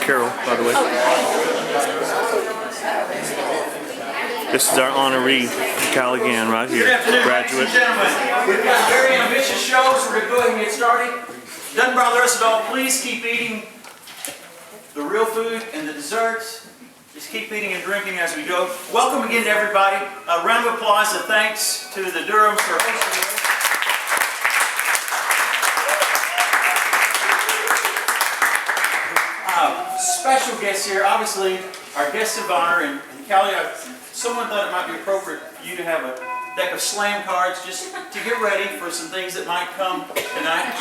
Carol, by the way. This is our honoree, Callie right here. Good afternoon, graduate. ladies and gentlemen. We've got a very ambitious show, so we're going to go ahead and get started. Doesn't bother us at all. Please keep eating the real food and the desserts. Just keep eating and drinking as we go. Welcome again to everybody. A round of applause and thanks to the Durhams for hosting us. Special guests here, obviously our guests of honor, and Callie, someone thought it might be appropriate for you to have a deck of slam cards just to get ready for some things that might come tonight.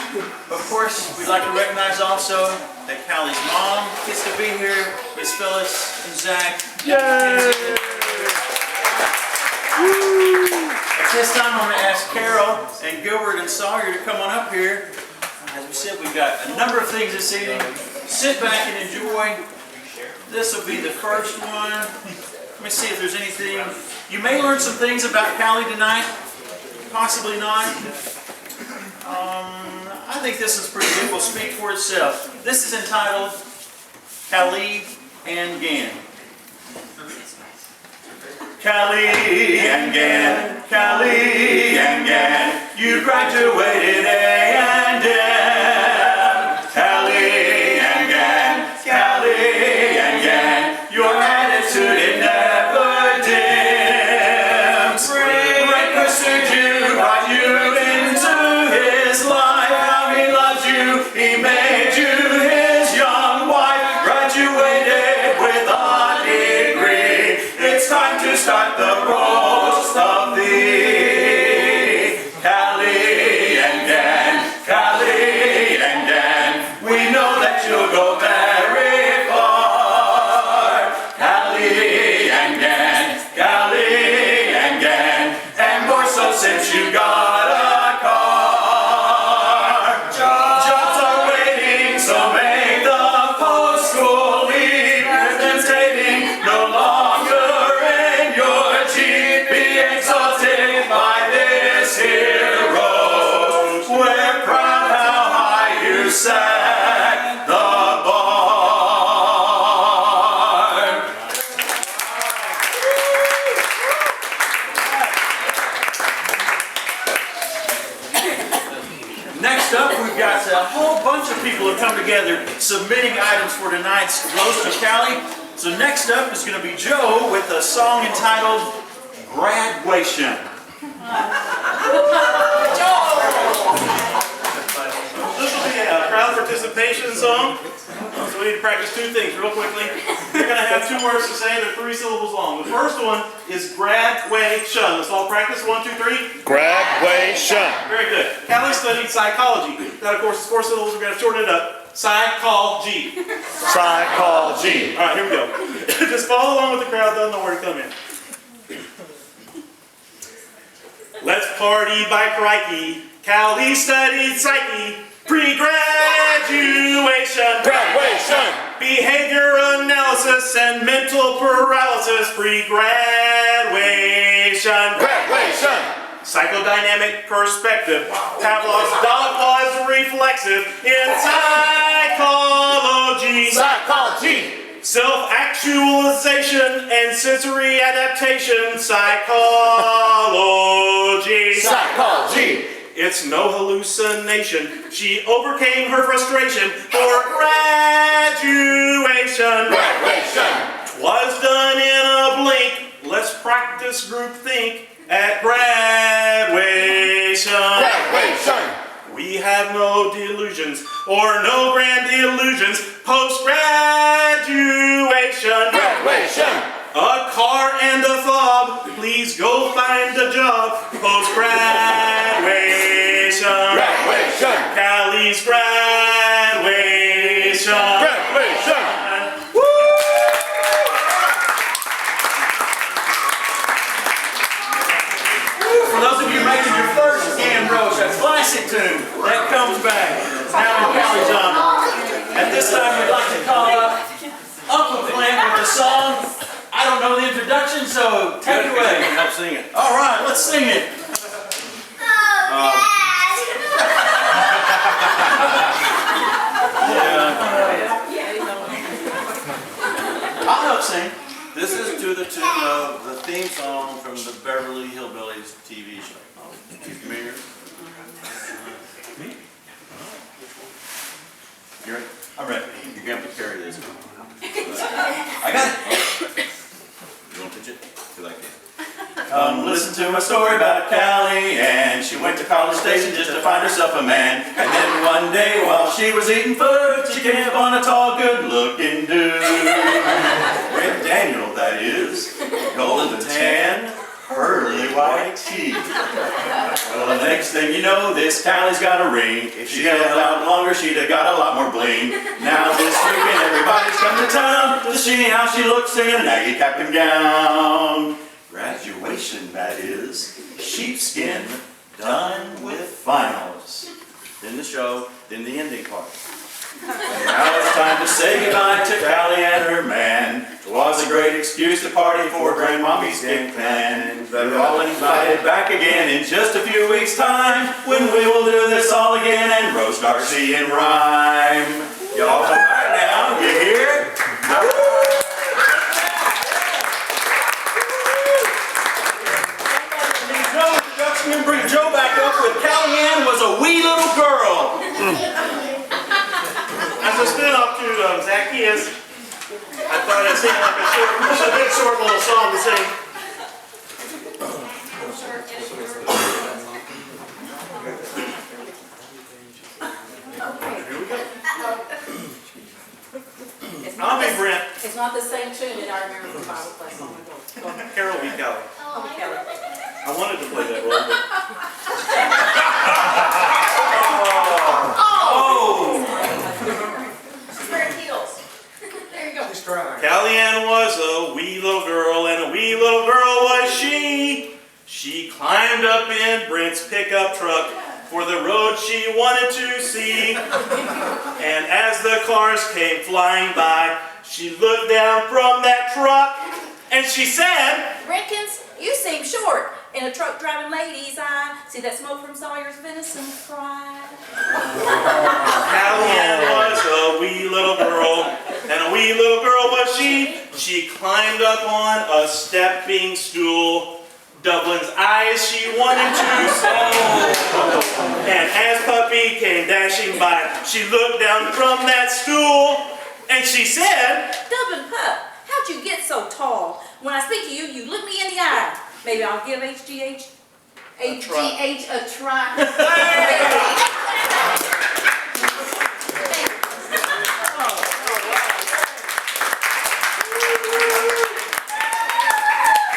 Of course, we'd like to recognize also that Callie's mom gets to be here, Miss Phyllis and Zach. Yay! At this time, I'm going to ask Carol and Gilbert and Sawyer to come on up here. As we said, we've got a number of things this evening. Sit back and enjoy. This will be the first one. Let me see if there's anything. You may learn some things about Callie tonight. Possibly not. I think this is pretty good. Will speak for itself. This is entitled Callie and Gan. Callie and Gan, Callie and Gan, you graduated A and M. Callie and Gan, Callie and Gan, your attitude it never dims. Great pursued you, brought you into his life. How he loved you, he made you his young wife. Graduated with a degree. It's time to start the roast of thee. Callie and Gan, Callie and Gan, we know that you'll go very far. Callie and Gan, Callie and Gan, and more so since you got a car. Jobs are waiting, so make the post-school leave. Hesitating no longer in your Jeep. Be exalted by this hero. We're proud how high you set the bar. Next up, we've got a whole bunch of people who come together submitting items for tonight's roast of Callie. So next up is going to be Joe with a song entitled Graduation. This will be a crowd participation song, so we need to practice two things real quickly. We're going to have two words to say, they're 3 syllables long. The first one is graduation. Let's all practice, 1, 2, 3. Graduation. Very good. Callie studied psychology. That, of course, is 4 syllables. We're going to shorten it up. Psychology. Psychology. All right, here we go. Just follow along with the crowd. They'll know where to come in. Let's party by crikey. Callie studied psyche. Pre-graduation. Graduation. Behavior analysis and mental paralysis. Pre-graduation. Graduation. Psychodynamic perspective. Pavlov's dog was reflexive in psychology. Psychology. Self-actualization and sensory adaptation. Psychology. Psychology. It's no hallucination. She overcame her frustration for graduation. Graduation. Was done in a blink. Let's practice group think at graduation. Graduation. We have no delusions or no grand illusions post-graduation. Graduation. A car and a fob, please go find a job post-graduation. Graduation. Callie's graduation. Graduation. Woo! For those of you making your first Gan roast, a classic tune that comes back. Now in Callie's honor. At this time, we'd like to call up Uncle Clint with the song. I don't know the introduction, so take it away. Help sing it. All right, let's sing it. I'll help sing. This is to the tune of the theme song from the Beverly Hillbillies TV show. You familiar? Me? You're, I'm ready. You're going to have to carry this. I got it. You want to pitch it? Because I can. Listen to my story about Callie, and she went to College Station just to find herself a man. And then one day while she was eating food, she came upon a tall, good-looking dude. Red Daniel, that is. Golden tan, pearly white teeth. Well, the next thing you know, this Callie's got a ring. If she held out longer, she'd have got a lot more bling. Now this weekend, everybody's come to town to see how she looks singing an Aggie cap and gown. Graduation, that is. Sheepskin, done with finals. Then the show, then the ending part. And now it's time to say goodbye to Callie and her man. It was a great excuse to party for Grandmommy's big plan. They're all invited back again in just a few weeks' time, when we will do this all again and roast Darcy in rhyme. Y'all come back now, you hear? And bring Joe back up with Callie Ann was a wee little girl. As a spin-off to Zacchaeus, I thought I'd sing like a big short little song to sing. Here we go. I'll be Brent. It's not the same tune that I remember from Bible class. Oh my God. Carol be Callie. Oh, Kelly. I wanted to play that role, but Square heels. There you go. Callie Ann was a wee little girl, and a wee little girl was she. She climbed up in Brent's pickup truck for the road she wanted to see. And as the cars came flying by, she looked down from that truck and she said, Rickens, you seem short in a truck driving lady's eye. See that smoke from Sawyer's venison fry? Callie Ann was a wee little girl, and a wee little girl was she. She climbed up on a stepping stool. Dublin's eyes she wanted to see. And as Puppy came dashing by, she looked down from that stool, and she said, Dublin Pup, how'd you get so tall? When I speak to you, you look me in the eye. Maybe I'll give HGH a try.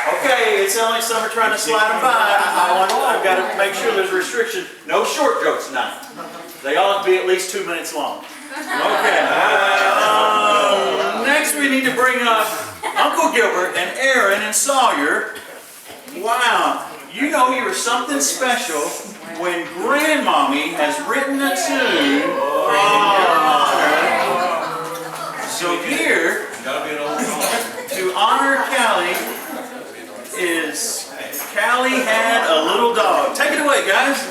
Okay, it sounds like some are trying to slide them by. I've got to make sure there's a restriction. No short jokes tonight. They all have to be at least 2 minutes long. Okay. Next we need to bring up Uncle Gilbert and Aaron and Sawyer. Wow, you know you're something special when Grandmommy has written a tune in your honor. So here, to honor Callie, is Callie Had a Little Dog. Take it away, guys.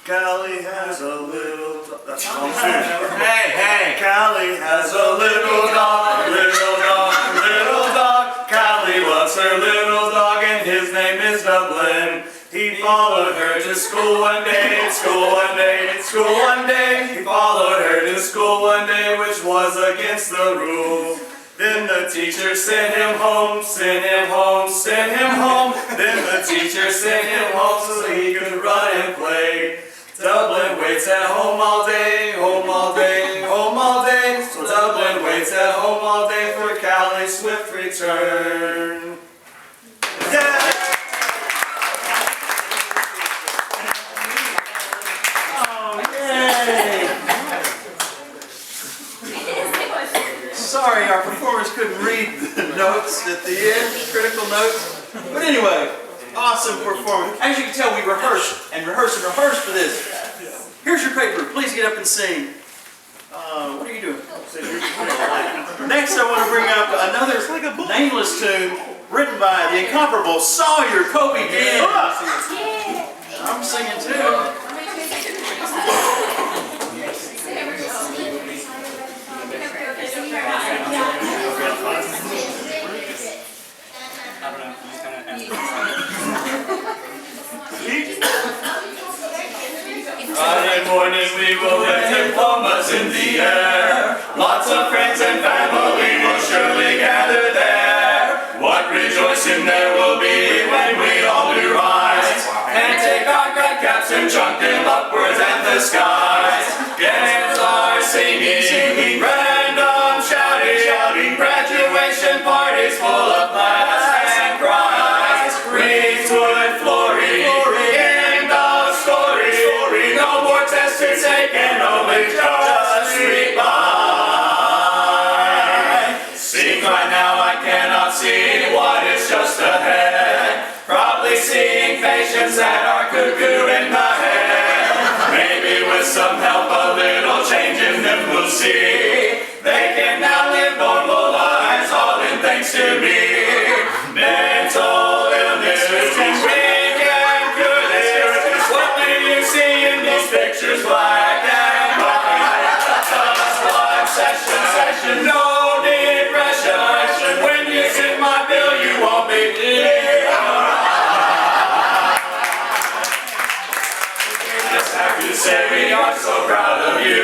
Callie has a little dog. That's the wrong tune. Hey, Callie has a little dog, little dog, little dog. Callie loves her little dog and his name is Dublin. He followed her to school one day, school one day, school one day. He followed her to school one day, which was against the rule. Then the teacher sent him home, sent him home, sent him home. Then the teacher sent him home so he could run and play. Dublin waits at home all day, home all day, home all day. So Dublin waits at home all day for Callie's swift return. Yeah. Oh, yay! Sorry, our performers couldn't read the notes at the end, critical notes. But anyway, awesome performance. As you can tell, we rehearsed and rehearsed and rehearsed for this. Here's your paper. Please get up and sing. What are you doing? Next, I want to bring up another nameless tune written by the incomparable Sawyer Kobe Dean. I'm singing too. Lots of friends and family will surely gather there. What rejoicing there will be when we all do rise and take our glad caps and chunk them upwards at the skies. Gangs are singing, random shouting, graduation parties full of laughs and cries. Greenswood Flory, end of story. No more tests to take and only just read by. Seems right now I cannot see what is just ahead. Probably seeing patients that are cuckoo in the head. Maybe with some help, a little change in them we'll see. They can now live normal lives, all in thanks to me. Mental illness can bring and goodness. What do you see in these pictures, black and white? Just one session, no depression. When you see my bill, you won't be clear. To say we are so proud of you.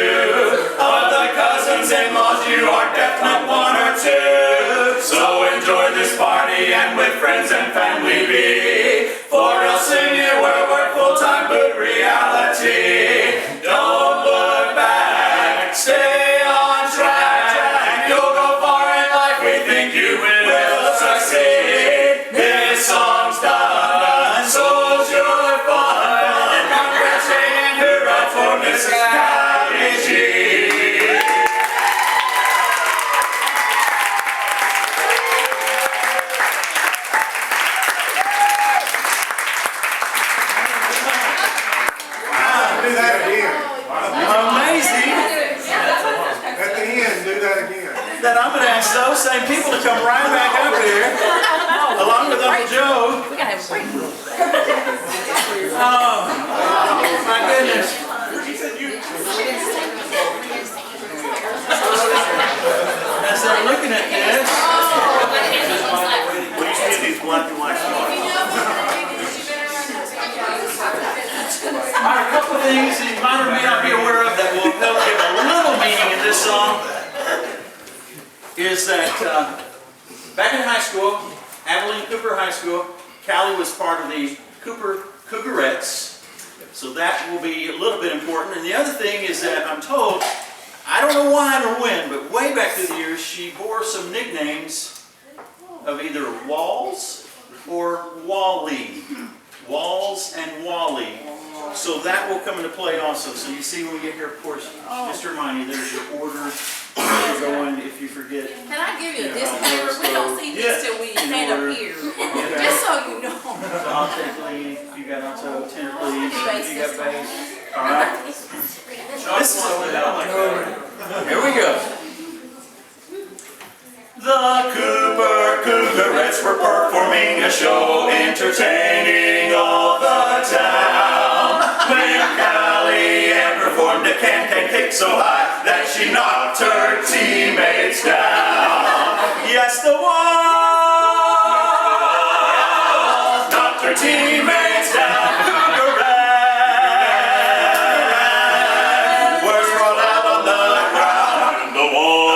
Of the cousins in-laws, you are definite one or two. So enjoy this party and with friends and family be. For else soon you will work full-time, but reality. Don't look back, stay on track. You'll go far in life, we think you will succeed. This song's done, so's your fun. For Mrs. Callie G. Wow, do that again. Amazing At the end, do that again. that I'm going to ask those same people to come right back up here, along with Uncle Joe. We gotta have a break. Oh, my goodness. As they're looking at this, we used to get these black and white songs. All right, a couple of things that you might or may not be aware of that will help give a little meaning in this song is that back in high school, Abilene Cooper High School, Callie was part of the Cooper Cougarettes. So that will be a little bit important. And the other thing is that I'm told, I don't know why or when, but way back through the years, she bore some nicknames of either Walls or Wally. Walls and Wally. So that will come into play also. So you see when we get here, of course, just to remind you, there's your order. You're going if you forget. Can I give you a disclaimer? We don't see this till we stand up here. Just so you know. So I'll take lead. You got alto, tenor please. Bass. You got bass. All right. This is here we go. The Cooper Cougarettes were performing a show, entertaining all the town. When Callie performed a can kick so high that she knocked her teammates down. Yes, the Walls knocked her teammates down. Cougarettes were sprawled out on the ground. And the Walls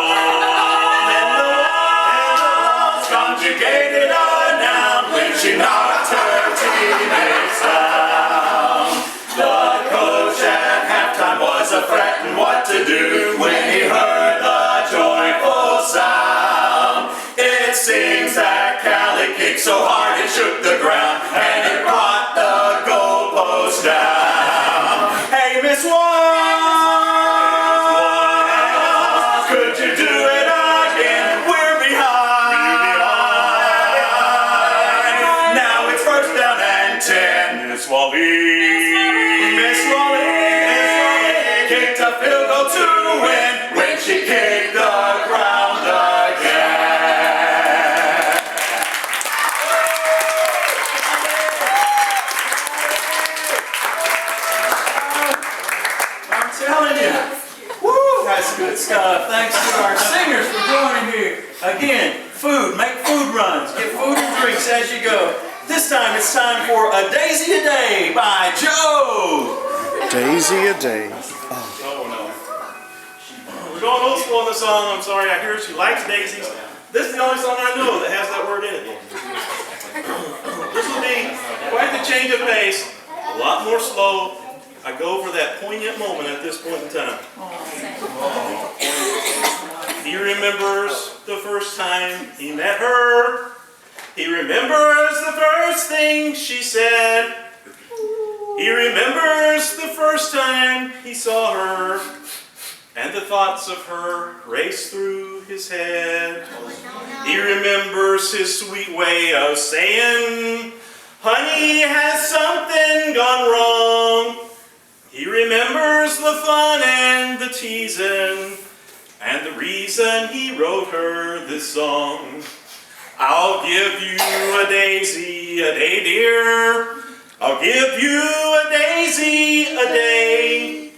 conjugated a noun when she knocked her teammates down. The coach at halftime was a-fretting what to do when he heard the joyful sound. It seems that Callie kicked so hard it shook the ground and it brought the goalpost down. Hey, Miss Walls, could you do it again? We're behind. Now it's first down and 10. Miss Wally. Kicked a field goal to win when she kicked the ground again. I'm telling you, woo, that's good stuff. Thanks to our singers for joining here. Again, food, make food runs, get food and drinks as you go. This time it's time for A Daisy a Day by Joe. Daisy a day. Oh no. We're going old school on the song. I'm sorry, I hear she likes daisies. This is the only song I know that has that word in it. This will be quite the change of pace. A lot more slow. I go for that poignant moment at this point in time. He remembers the first time he met her. He remembers the first thing she said. He remembers the first time he saw her, and the thoughts of her race through his head. He remembers his sweet way of saying, "Honey, has something gone wrong?" He remembers the fun and the teasing, and the reason he wrote her this song. I'll give you a daisy a day, dear. I'll give you a daisy a day.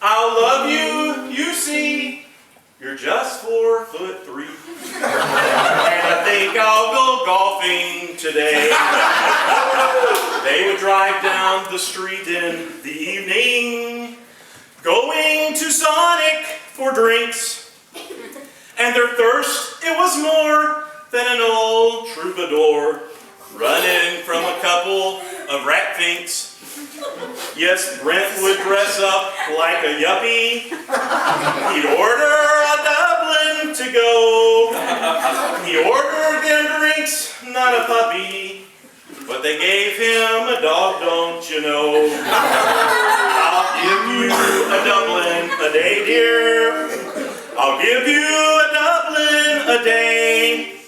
I'll love you, you see. You're just 4'3". And I think I'll go golfing today. They would drive down the street in the evening, going to Sonic for drinks. And their thirst, it was more than an old troubadour running from a couple of rat finks. Yes, Brent would dress up like a yuppie. He'd order a Dublin to go. He ordered them drinks, not a puppy, but they gave him a dog, don't you know. I'll give you a Dublin a day, dear. I'll give you a Dublin a day.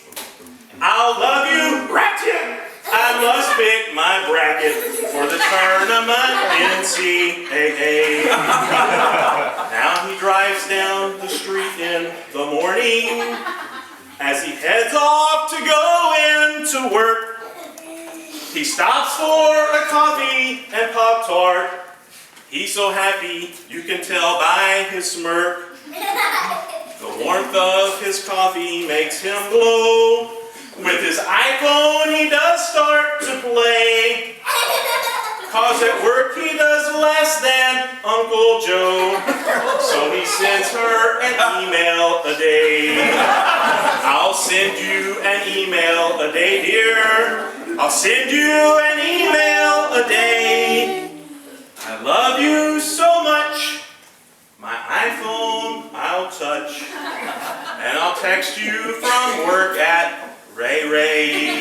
I'll love you, ratchet. I must pick my bracket for the tournament NCAA. Now he drives down the street in the morning as he heads off to go into work. He stops for a coffee and Pop-Tart. He's so happy, you can tell by his smirk. The warmth of his coffee makes him glow. With his iPhone he does start to play, 'cause at work he does less than Uncle Joe. So he sends her an email a day. I'll send you an email a day, dear. I'll send you an email a day. I love you so much. My iPhone I'll touch. And I'll text you from work at Ray Ray.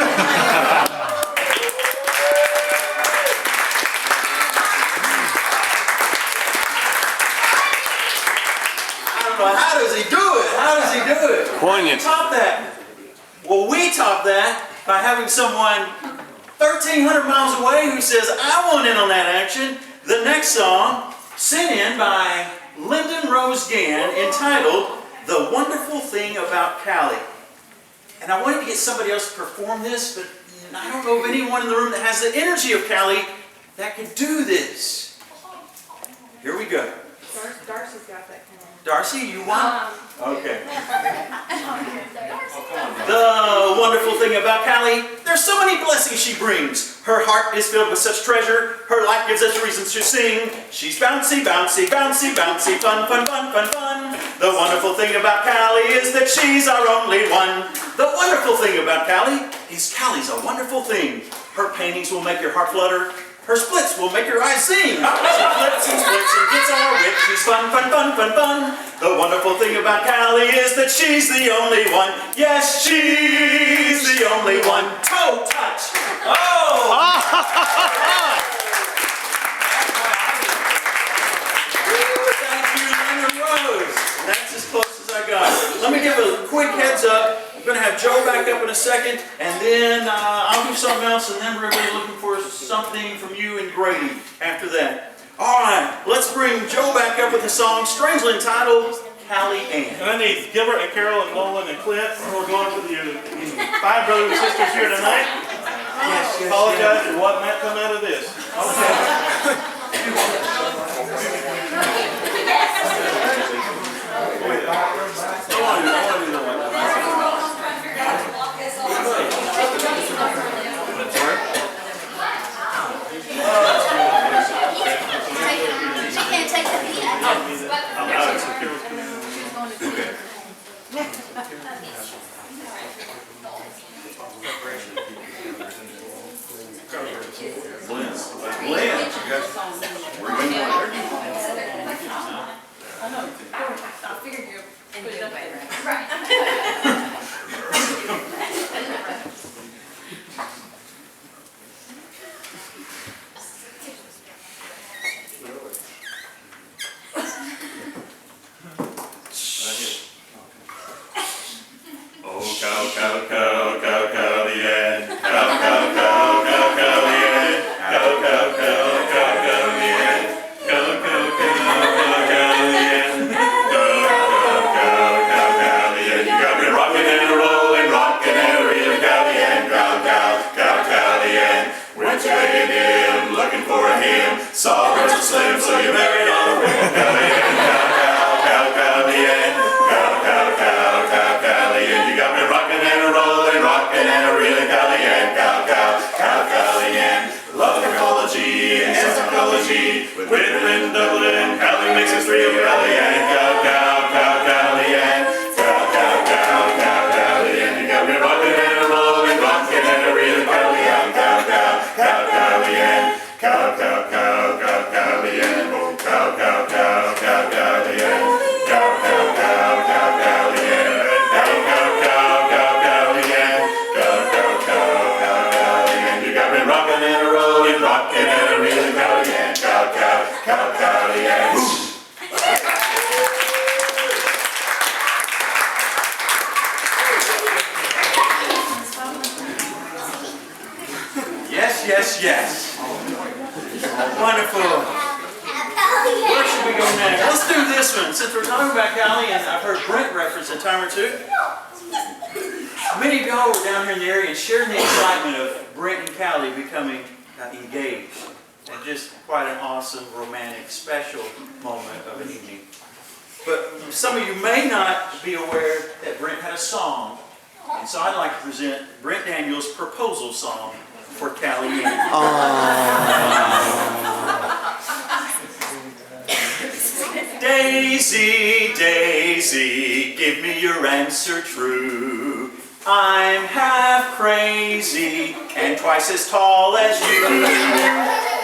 How does he do it? How does he do it? Poignant. Top that. Well, we top that by having someone 1,300 miles away who says, I want in on that action. The next song, sent in by Lyndon Rose Gann, entitled The Wonderful Thing About Callie. And I wanted to get somebody else to perform this, but I don't know of anyone in the room that has the energy of Callie that could do this. Here we go. Darcy's got that kind of. Darcy, you want? Okay. The wonderful thing about Callie, there's so many blessings she brings. Her heart is filled with such treasure. Her life gives us reasons to sing. She's bouncy, bouncy, bouncy, bouncy, fun, fun, fun, fun, fun. The wonderful thing about Callie is that she's our only one. The wonderful thing about Callie is Callie's a wonderful thing. Her paintings will make your heart flutter. Her splits will make your eyes sing. She flips and splits and gets all rich. She's fun, fun, fun, fun, fun. The wonderful thing about Callie is that she's the only one. Yes, she's the only one. Toe touch. Oh! Thank you, Lyndon Rose. That's as close as I got. Let me give a quick heads up. We're going to have Joe back up in a second, and then I'll do something else, and then we're really looking for something from you and Grady after that. All right, let's bring Joe back up with a song strangely entitled Callie Ann. And I need Gilbert and Carol and Nolan and Clint. We're going for the 5 brothers and sisters here tonight. Yes, yes, Apologize for what might come out of this. She can't take the heat. Blend. I figured you're in the way, right? Right. Oh, cow, cow, cow, cow, cow, the end. Cow, cow, cow, cow, cow, the end. Cow, cow, cow, cow, cow, the end. Cow, cow, cow, cow, cow, the end. Cow, cow, cow, cow, cow, the end. You got me rocking and a rolling, rocking and a reeling, cow, the end. Cow, cow, cow, cow, the end. Went to A&M, looking for a hymn. Saw Russell Slim, so you married on a whim. Cow, the end. Cow, cow, cow, cow, the end. Cow, cow, cow, cow, cow, the end. You got me rocking and a rolling, rocking and a reeling, cow, the end. Cow, cow, cow, cow, the end. Love ecology and psychology. With Whitman, Dublin, Callie makes us real, cow, the end. Cow, cow, cow, cow, the end. Cow, cow, cow, cow, cow, the end. You got me rocking and a rolling, rocking and a reeling, cow, the end. Cow, cow, cow, cow, the end. Cow, cow, cow, cow, cow, the end. Oh, cow, cow, cow, cow, cow, the end. Cow, cow, cow, cow, cow, the end. Cow, cow, cow, cow, cow, the end. Cow, cow, cow, cow, cow, the end. You got me rocking and a rolling, rocking and a reeling, cow, the end. Cow, cow, cow, cow, the end. Yes, yes, yes. Wonderful. Where should we go next? Let's do this one. Since we're talking about Callie, and I've heard Brent reference a time or two. Many of y'all were down here in the area and sharing the excitement of Brent and Callie becoming engaged. And just quite an awesome, romantic, special moment of an evening. But some of you may not be aware that Brent had a song. And so I'd like to present Brent Daniels' proposal song for Callie Ann. Daisy, Daisy, give me your answer true. I'm half crazy and twice as tall as you.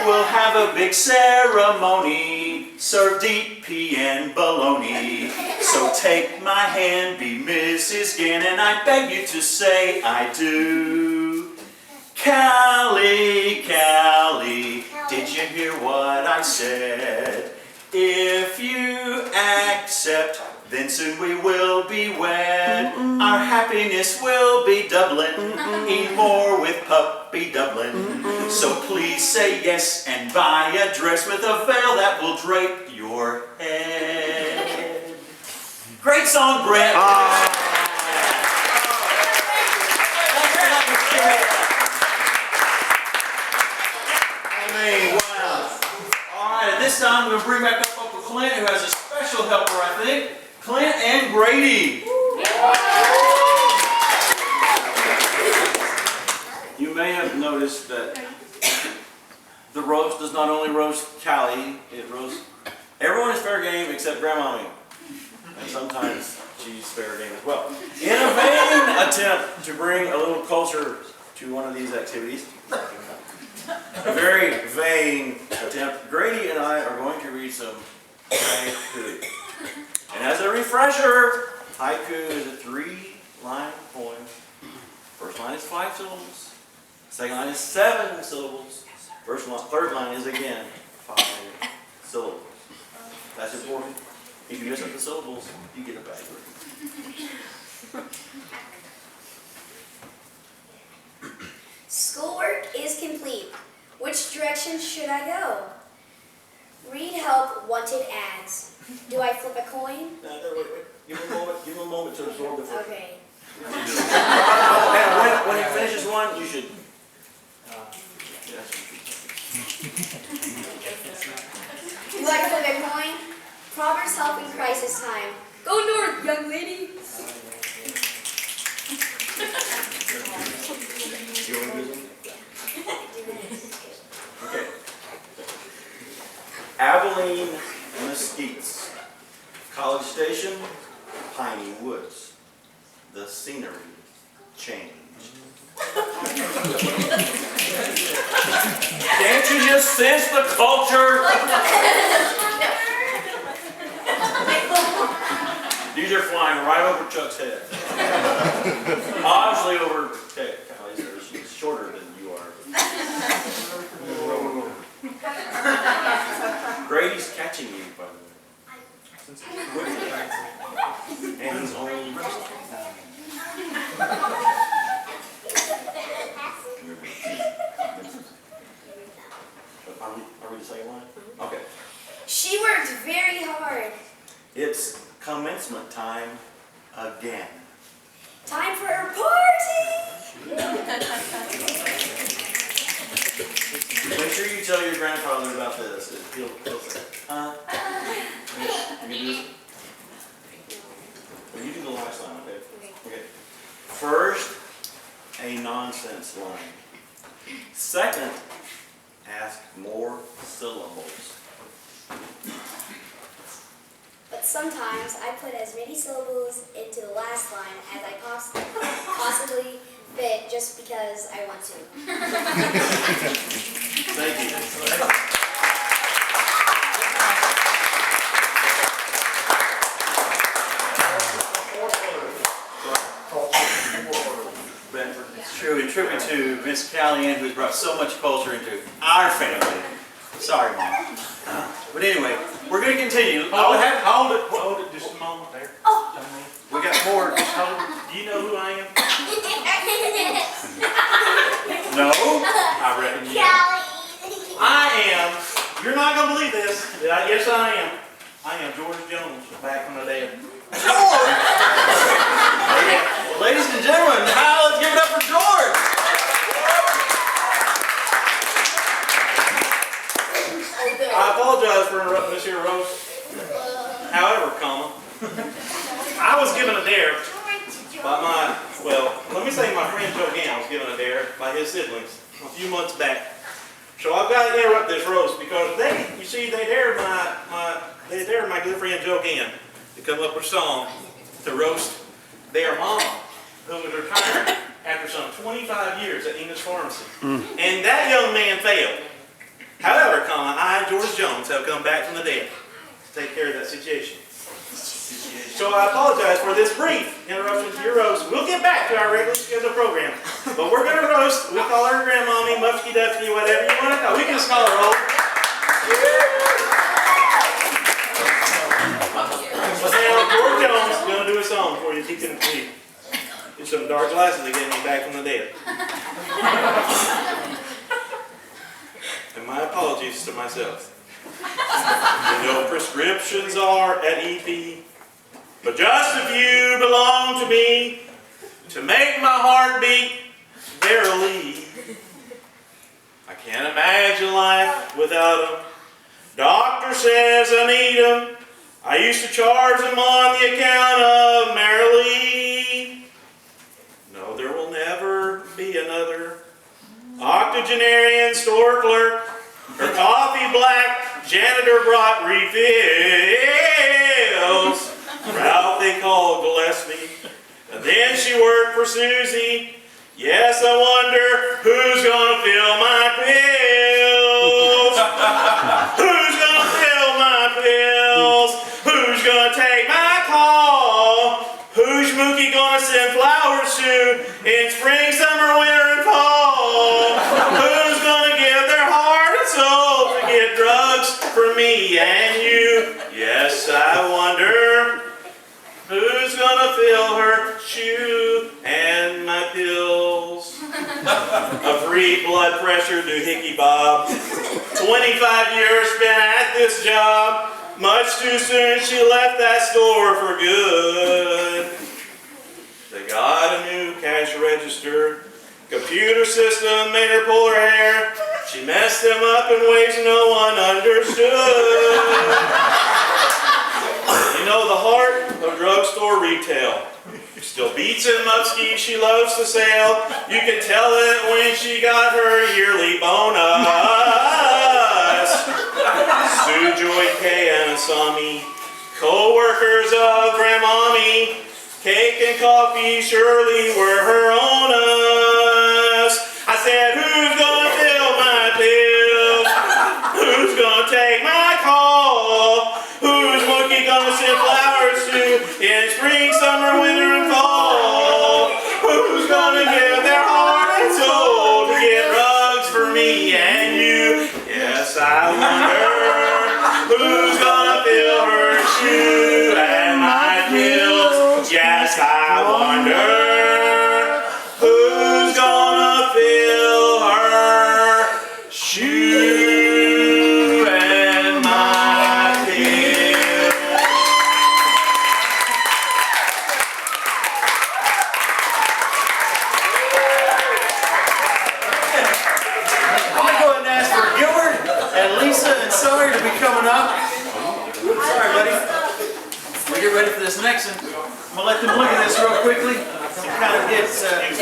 We'll have a big ceremony, serve deep pea and bologna. So take my hand, be Mrs. Gann, and I beg you to say I do. Callie, Callie, did you hear what I said? If you accept, then soon we will be wed. Our happiness will be doubling, eat more with puppy Dublin. So please say yes and buy a dress with a veil that will drape your head. Great song, Brent. Wow. All right, at this time, we're going to bring back up Uncle Clint, who has a special helper, I think. Clint and Grady. You may have noticed that the roast does not only roast Callie, it roasts everyone is fair game except Grandmommy. And sometimes she's fair game as well. In a vain attempt to bring a little culture to one of these activities, a very vain attempt, Grady and I are going to read some haiku. And as a refresher, haiku is a 3-line poem. First line is 5 syllables. Second line is 7 syllables. Third line is again 5 syllables. That's important. If you miss up the syllables, you get a bad grade. Schoolwork is complete. Which direction should I go? Read help wanted ads. Do I flip a coin? No, wait. Give him a moment to absorb the first. Okay. And when he finishes one, you should. Do I flip a coin? Proverbs help in crisis time. Go north, young lady. You want to use them? Okay. Abilene mesquites. College Station, Piney Wood. notice the scenery change. Can't you just sense the culture? These are flying right over Chuck's head. Obviously over Callie's. She's shorter than you are. Grady's catching you, by the way. And he's only. Are we the same one? Okay. She worked very hard. It's commencement time again. Time for her party! Make sure you tell your grandfather about this. He'll say, huh? You do this? Well, you do the last line, okay? Okay. First, a nonsense line. Second, ask more syllables. But sometimes I put as many syllables into the last line as I possibly fit just because I want to. Thank you. It's true, in tribute to Miss Callie Ann, who's brought so much culture into our family. Sorry, Mom. But anyway, we're going to continue. Hold it just a moment there. We got more. Do you know who I am? No? I reckon you know. I am, you're not going to believe this. Yes, I am. I am George Jones, back from the dead. George! Ladies and gentlemen, now let's give it up for George! I apologize for interrupting this here roast. However, I was given a dare by let me say my friend Joe Gann was given a dare by his siblings a few months back. So I've got to interrupt this roast because they dared my good friend Joe Gann to come up with a song to roast their mom, who was retired after some 25 years at English Pharmacy. And that young man failed. However, I, George Jones, have come back from the dead to take care of that situation. So I apologize for this brief interruption to your roast. We'll get back to our regular scheduled program. But we're going to roast. We call her Grandmommy, Mufsky Dufsky, whatever you want to call her. We can just call her old. But now, George Jones is going to do a song for you. He can get some dark glasses to get me back from the dead. And my apologies to myself. You know, prescriptions are at EP, but just a few belong to me to make my heart beat verily. I can't imagine life without them. Doctor says I need them. I used to charge them on the account of Marilee. No, there will never be another octogenarian store clerk. Her coffee black, janitor brought refills. Route they called Gillespie. And then she worked for Susie. Yes, I wonder who's gonna fill my pills. Who's gonna fill my pills? Who's gonna take my call? Who's Mookie gonna send flowers to in spring, summer, winter, and fall? Who's gonna give their heart and soul to get drugs for me and you? Yes, I wonder who's gonna fill her shoe and my pills. A free blood pressure doohickey bob. 25 years spent at this job. Much too soon she left that store for good. They got a new cash register. Computer system made her pull her hair. She messed them up in ways no one understood. You know, the heart of drugstore retail still beats in Mupski. She loves to sail. You can tell it when she got her yearly bonus. Sue, Joy, Kay, and Asami, co-workers of Grandmommy. Kay and coffee surely were her own us. I said, who's gonna fill my pills? Who's gonna take my call? Who's monkey gonna send flowers to in spring, summer, winter, and fall? Who's gonna give their heart and soul to get rugs for me and you? Yes, I wonder who's gonna fill her shoe and my pills. Yes, I wonder who's gonna fill her shoe and my pills. I'm going to go ahead and ask for Gilbert and Lisa and Sawyer to be coming up. Sorry, buddy. We get ready for this next one. I'm going to let them look at this real quickly. Kind of get accustomed.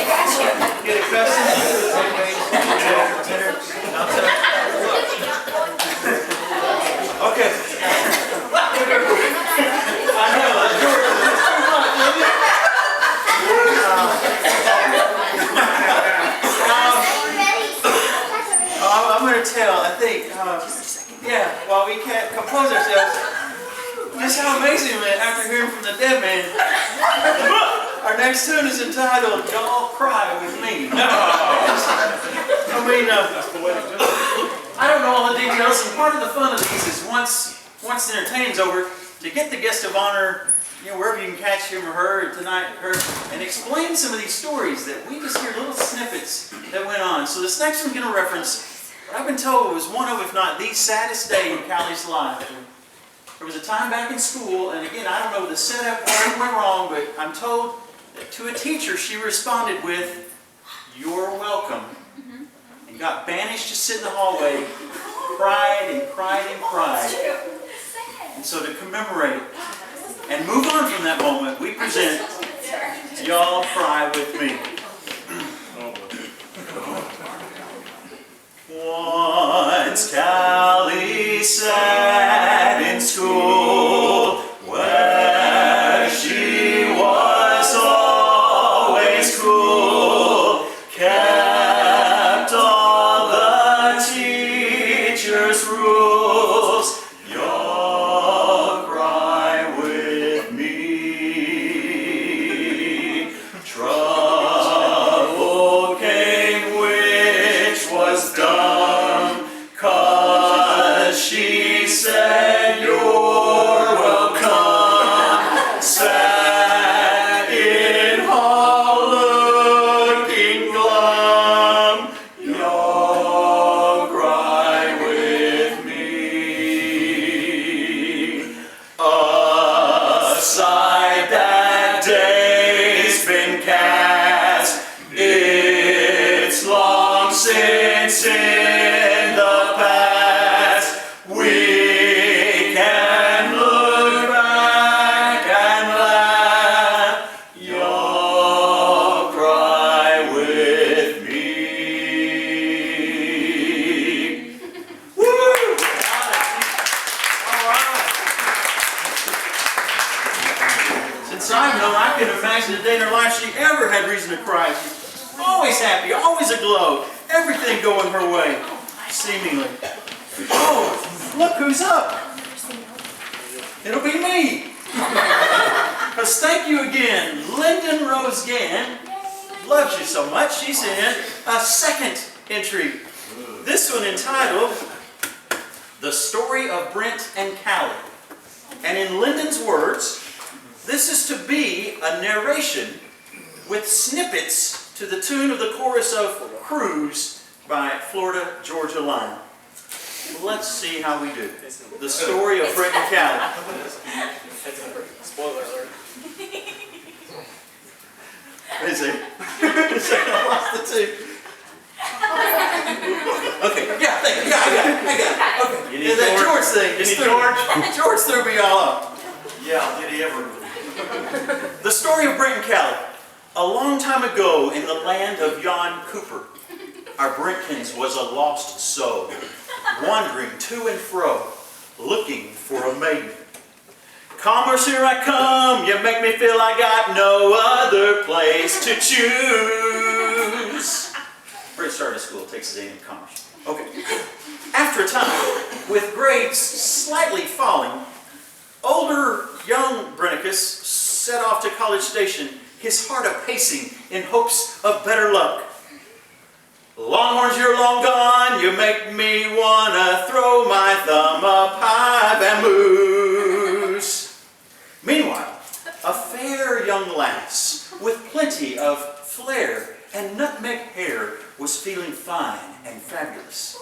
Okay. I know. I'm going to tell, I think, yeah, while we can't compose ourselves, just how amazing, man, after hearing from the dead man. Our next tune is entitled, Y'all Cry With Me. I mean, I don't know all the details, and part of the fun of these is once the entertaining's over, to get the guest of honor, you know, wherever you can catch him or her tonight, and explain some of these stories that we just hear little snippets that went on. So this next one's going to reference what I've been told was one of, if not the saddest day in Callie's life. There was a time back in school, and again, I don't know the setup, where it went wrong, but I'm told that to a teacher she responded with, "You're welcome," and got banished to sit in the hallway, cried and cried and cried. And so to commemorate and move on from that moment, we present Y'all Cry With Me. Once Callie sat in school, where she was always cool, kept all the teacher's rules. Y'all cry with me. Trouble came which was dumb, 'cause she said you're welcome. Sat in hall looking glum. Y'all cry with me. Aside that day's been cast, it's long since in the past. We can look back and laugh. Y'all cry with me. Woo! All right. Since I've known, I can imagine a day in her life she ever had reason to cry. She's always happy, always aglow, everything going her way, seemingly. Oh, look who's up. It'll be me. Because thank you again, Lyndon Rose Gann. Loves you so much, she's in a second entry. This one entitled, The Story of Brent and Callie. And in Lyndon's words, this is to be a narration with snippets to the tune of the chorus of Cruise by Florida Georgia Line. Let's see how we do. The Story of Brent and Callie. Spoiler alert. Is it? I lost the tune. Okay, yeah, thank you. Yeah, I got it. Okay. You need Yeah, that George? George thing. You need George? George threw me all up. Yeah, did he ever? The Story of Brent and Callie. A long time ago in the land of Jan Cooper, our Brentkins was a lost soul, wandering to and fro, looking for a maiden. Commerce, here I come, you make me feel I got no other other place to choose. Brent started school, takes his aim in commerce. Okay. After a time, with grades slightly falling, older young Brennicus set off to College Station, his heart a-pacing in hopes of better luck. Longhorns, you're long gone, you make me wanna throw my thumb up high, vamoose. Meanwhile, a fair young lass with plenty of flair and nutmeg hair was feeling fine and fabulous.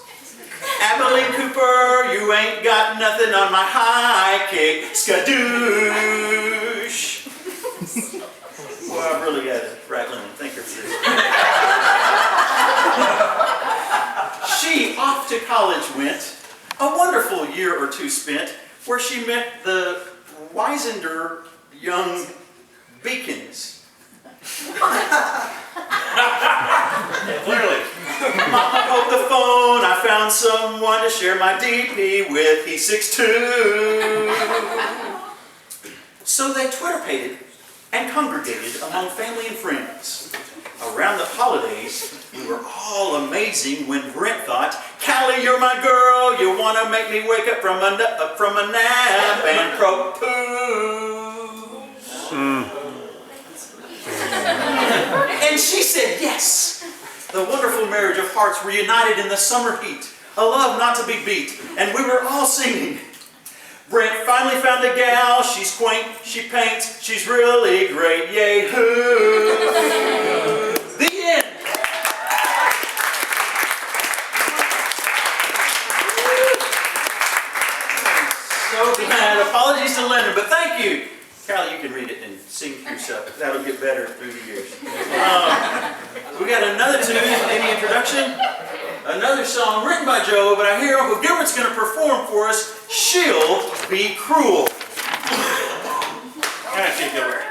Abilene Cooper, you ain't got nothing on my high kick, skadoosh. Well, I've really got a rattling thinker for this. She off to college went, a wonderful year or two spent, where she met the wisender young Beacons. Clearly. Mama hold the phone, I found someone to share my DP with, he's 6'2". So they Twitter-pated and congregated among family and friends. Around the holidays, we were all amazing when Brent thought, Callie, you're my girl, you want to make me wake up from a nap and propose. And she said yes. The wonderful marriage of hearts reunited in the summer heat, a love not to be beat, and we were all singing. Brent finally found a gal, she's quaint, she paints, she's really great, yay hoo! The end! So glad, apologies to Leonard, but thank you! Callie, you can read it and sing to yourself. That'll get better through the years. We got another tune, any introduction? Another song written by Joe, but I hear Uncle Gilbert's going to perform for us, She'll Be Cruel. Can I see Gilbert?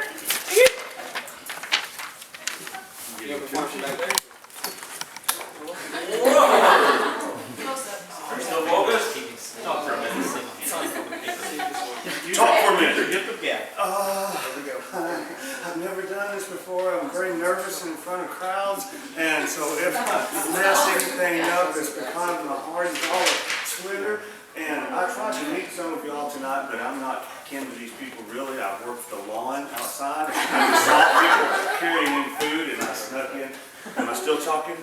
Still focused? Talk for a minute. Talk for a minute. Get the gap. I've never done this before. I'm very nervous in front of crowds, and so if I mess anything up, it's because my heart is all Twitter. And I tried to meet some of y'all tonight, but I'm not kin to these people really. I worked the lawn outside, and I saw people carrying in food, and I snuck in. Am I still talking?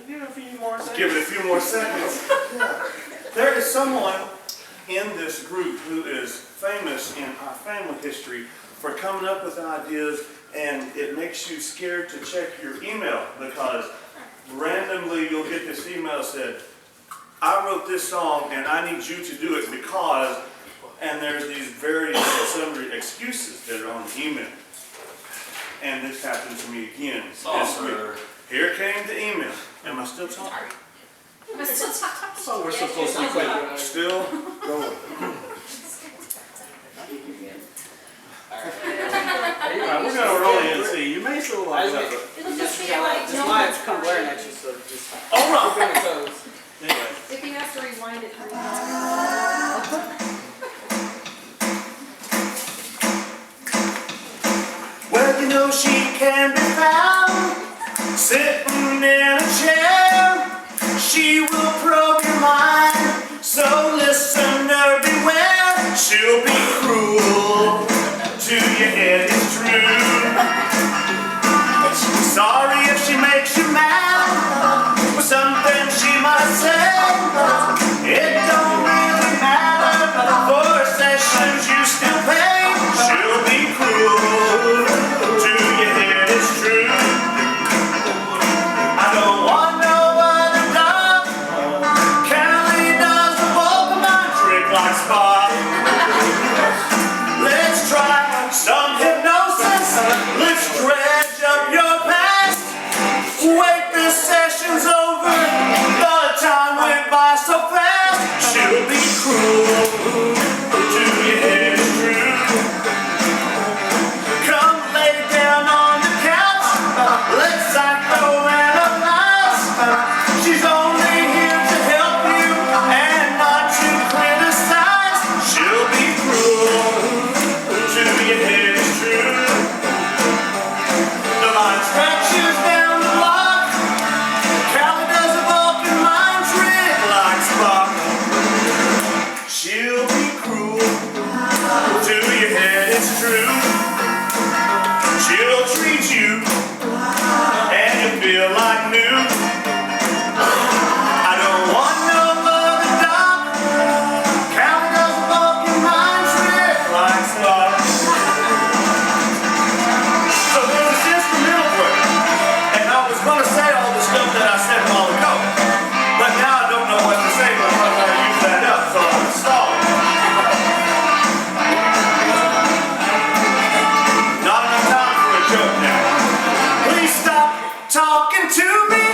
Give it a few more seconds. Give it a few more seconds. Yeah. There is someone in this group who is famous in our family history for coming up with ideas, and it makes you scared to check your email because randomly you'll get this email that said, I wrote this song and I need you to do it because, and there's these various sundry excuses that are on the email. And this happened to me again this week. Here came the email. Am I still talking? So we're supposed to be quick. Still going. We're going to roll in and see. You may still like that, but... It'll just be like, This line's come blaring at you, so just All right. keep on your toes. Anyway. if he has to rewind it 3 times. Well, you know she can be found sitting in a chair. She will probe your mind, so listener beware. She'll be cruel to your head, it's true. Sorry if she makes you mad with something she might say. It don't really matter, for sessions you still pay. She'll be cruel to your head, it's true. I don't want no other dog. Callie does the bulk of my drink like Spot. The line stretches down the block. Callie does a Vulcan mind trick like Spock. She'll be cruel to your head, it's true. She'll treat you and you feel like new. I don't want no other doc. Callie does a Vulcan mind trick like Spock. So there's this instrumental break, and I was going to say all the stuff that I said a while ago, but now I don't know what to say because I'm going to use that up, so I'm going to stall it. Not enough time for a joke now. Please stop talking to me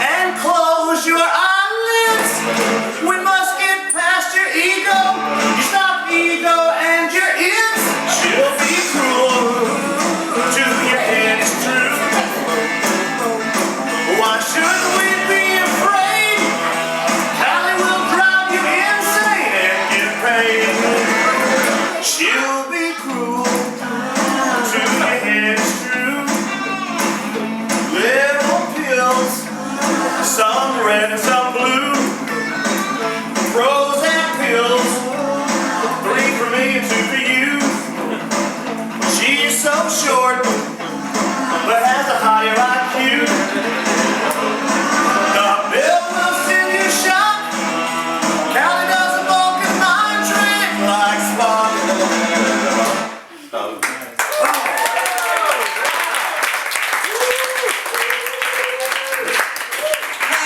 and close your eyelids. We must get past your ego. You stop ego and your ears. She'll be cruel to your head, it's true. Why should we be afraid? Callie will drive you insane and get paid. She'll be cruel to your head, it's true. Little pills, some red and some blue. Pros and pills, 3 for me and 2 for you. She's so short, but has a higher IQ. The bill will send you shock. Callie does a Vulcan mind trick like Spock.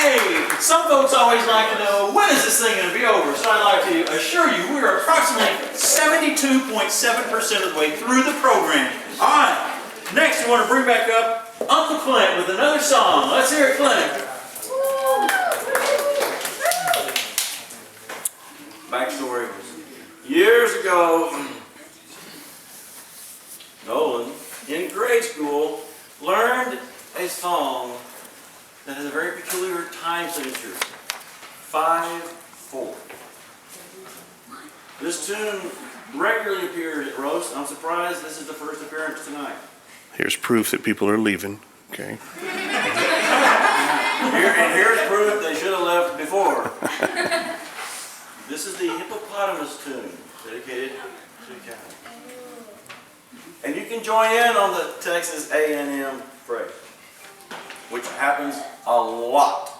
Hey, some folks always like to know, when is this thing going to be over? So I'd like to assure you, we're approximately 72.7% of the way through the program. All right, next we want to bring back up Uncle Clint with another song. Let's hear it, Clint. Backstory was years ago, Nolan, in grade school, learned a song that has a very peculiar time signature, 5/4. This tune regularly appears at roast. I'm surprised this is the first appearance tonight. Here's proof that people are leaving. Okay. Here's proof they should have left before. This is the hippopotamus tune dedicated to Callie. And you can join in on the Texas A&M phrase, which happens a lot.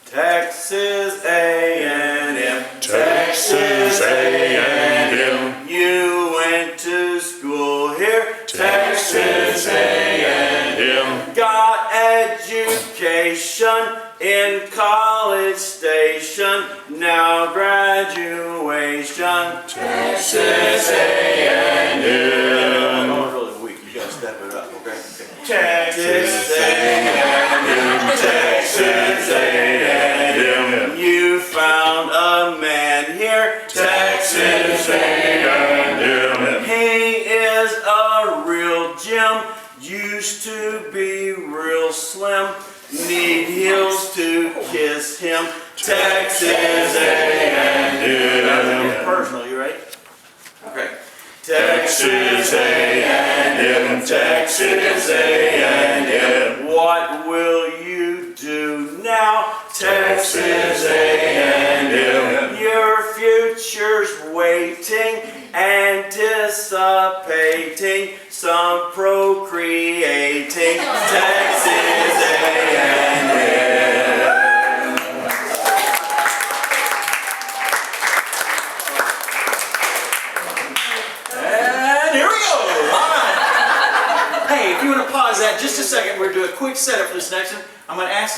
Texas A&M, Texas A&M. You went to school here, Texas A&M. Got education in College Station, now graduation, Texas A&M. Oh, really weak, you gotta step it up, okay? Texas A&M, Texas A&M. You found a man here, Texas A&M. He is a real gem, used to be real slim. Need heels to kiss him, Texas A&M. Personal, you ready? Okay. Texas A&M, Texas A&M. What will you do now, Texas A&M? Your future's waiting, anticipating, some procreating, Texas A&M. And here we go. All right. Hey, if you want to pause that just a second, we're going to do a quick setup for this next one. I'm going to ask